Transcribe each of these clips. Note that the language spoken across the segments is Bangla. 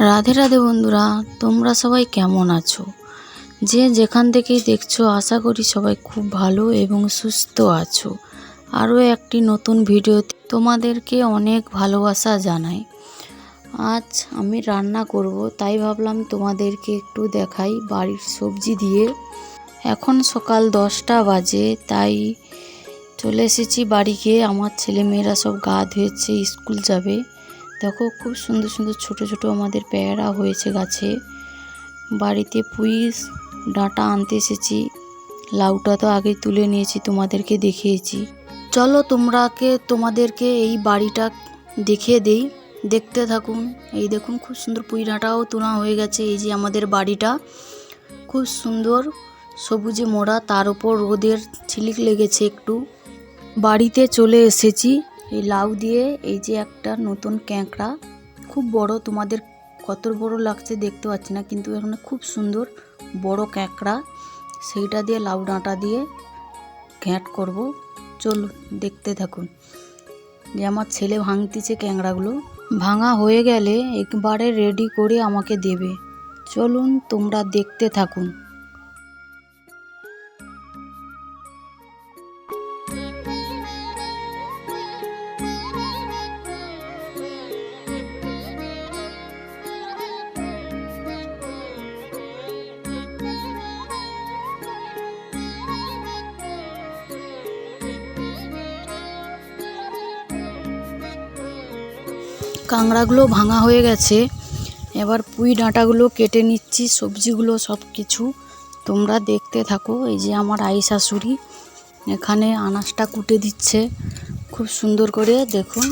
রাধে রাধে বন্ধুরা, তোমরা সবাই কেমন আছো? যে যেখান থেকেই দেখছো আশা করি সবাই খুব ভালো এবং সুস্থ আছো। আরও একটি নতুন ভিডিওতে তোমাদেরকে অনেক ভালোবাসা জানাই। আজ আমি রান্না করব, তাই ভাবলাম তোমাদেরকে একটু দেখাই বাড়ির সবজি দিয়ে। এখন সকাল 10টা বাজে, তাই চলে এসেছি বাড়িকে। আমার ছেলেমেয়েরা সব গা ধুয়েছে, স্কুল যাবে। দেখো খুব সুন্দর সুন্দর ছোট ছোট আমাদের পেয়ারা হয়েছে গাছে। বাড়িতে পুঁই ডাঁটা আনতে এসেছি। লাউটা তো আগে তুলে নিয়েছি, তোমাদেরকে দেখিয়েছি। চলো তোমাদেরকে এই বাড়িটা দেখিয়ে দেই, দেখতে থাকুন। এই দেখুন খুব সুন্দর পুঁই ডাঁটাও তোলা হয়ে গেছে। এই যে আমাদের বাড়িটা খুব সুন্দর সবুজে মোড়া, তার উপর রোদের ঝিলিক লেগেছে একটু। বাড়িতে চলে এসেছি এই লাউ দিয়ে। এই যে একটা নতুন ক্যাঁকড়া, খুব বড়, তোমাদের কত বড় লাগছে দেখতে পাচ্ছি না, কিন্তু এখানে খুব সুন্দর বড় ক্যাঁকড়া। সেইটা দিয়ে লাউ ডাঁটা দিয়ে ঘ্যাঁট করব। চলুন দেখতে থাকুন। যে আমার ছেলে ভাঙতিছে ক্যাঁকড়াগুলো, ভাঙা হয়ে গেলে একবারে রেডি করে আমাকে দেবে। চলুন তোমরা দেখতে থাকুন। কাঁকড়াগুলো ভাঙা হয়ে গেছে, এবার পুঁই ডাঁটাগুলো কেটে নিচ্ছি, সবজিগুলো সব কিছু তোমরা দেখতে থাকো। এই যে আমার আই শাশুড়ি এখানে আনাজটা কুটে দিচ্ছে খুব সুন্দর করে। দেখুন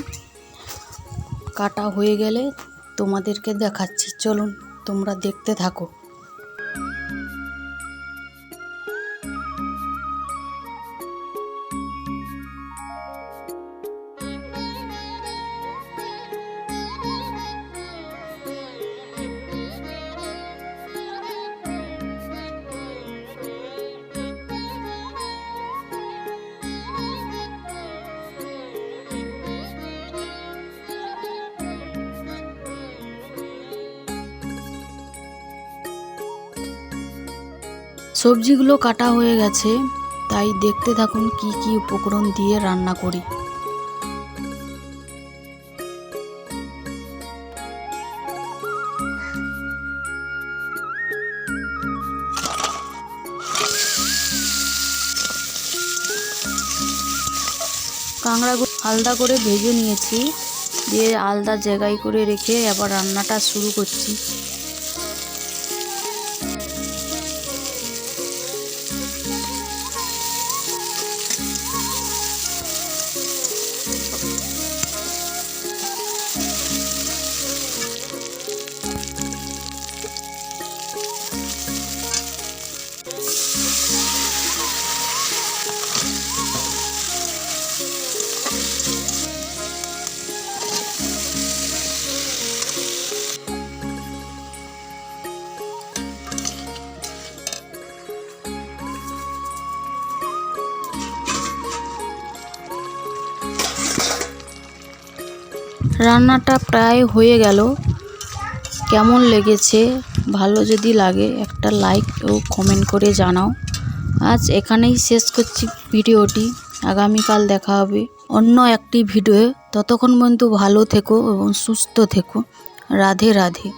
কাটা হয়ে গেলে তোমাদেরকে দেখাচ্ছি, চলুন তোমরা দেখতে থাকো। সবজিগুলো কাটা হয়ে গেছে, তাই দেখতে থাকুন কি কি উপকরণ দিয়ে রান্না করি। কাঁকড়াগুলো আলাদা করে ভেজে নিয়েছি, দিয়ে আলাদা জায়গায় করে রেখে এবার রান্নাটা শুরু করছি। রান্নাটা প্রায় হয়ে গেল। কেমন লেগেছে, ভালো যদি লাগে একটা লাইক ও কমেন্ট করে জানাও। আজ এখানেই শেষ করছি ভিডিওটি, আগামীকাল দেখা হবে অন্য একটি ভিডিও। ততক্ষণ পর্যন্ত ভালো থেকো এবং সুস্থ থেকো। রাধে রাধে।